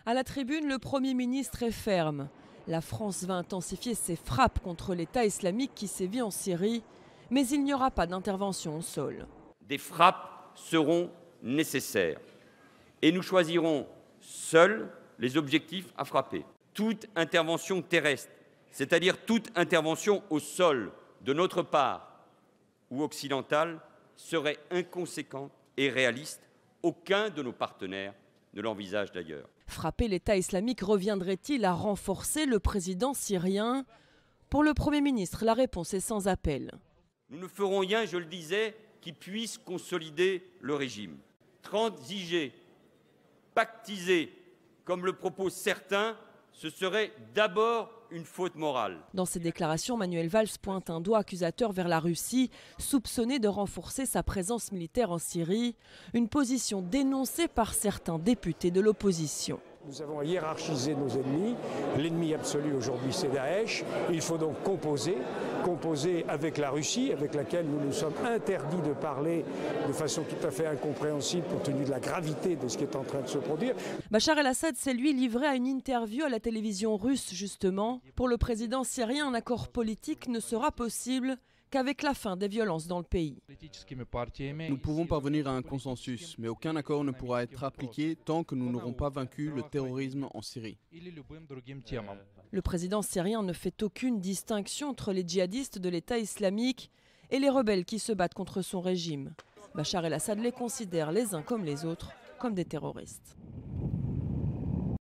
À la tribune, le Premier ministre est ferme. La France va intensifier ses frappes contre l'État islamique qui sévit en Syrie, mais il n'y aura pas d'intervention au sol. Des frappes seront nécessaires et nous choisirons seuls les objectifs à frapper. Toute intervention terrestre, c'est-à-dire toute intervention au sol de notre part ou occidentale, serait inconséquente et réaliste. Aucun de nos partenaires ne l'envisage d'ailleurs. Frapper l'État islamique reviendrait-il à renforcer le président syrien? Pour le Premier ministre, la réponse est sans appel. Nous ne ferons rien, je le disais, qui puisse consolider le régime. Transiger, pactiser, comme le proposent certains, ce serait d'abord une faute morale. Dans ses déclarations, Manuel Valls pointe un doigt accusateur vers la Russie, soupçonnée de renforcer sa présence militaire en Syrie, une position dénoncée par certains députés de l'opposition. Nous avons hiérarchisé nos ennemis. L'ennemi absolu aujourd'hui, c'est Daesh. Il faut donc composer avec la Russie, avec laquelle nous nous sommes interdits de parler de façon tout à fait incompréhensible compte tenu de la gravité de ce qui est en train de se produire. Bachar el-Assad s'est lui livré à une interview à la télévision russe justement. Pour le président syrien, un accord politique ne sera possible qu'avec la fin des violences dans le pays. Nous pouvons parvenir à un consensus, mais aucun accord ne pourra être appliqué tant que nous n'aurons pas vaincu le terrorisme en Syrie. Le président syrien ne fait aucune distinction entre les djihadistes de l'État islamique et les rebelles qui se battent contre son régime. Bachar el-Assad les considère les uns comme les autres comme des terroristes.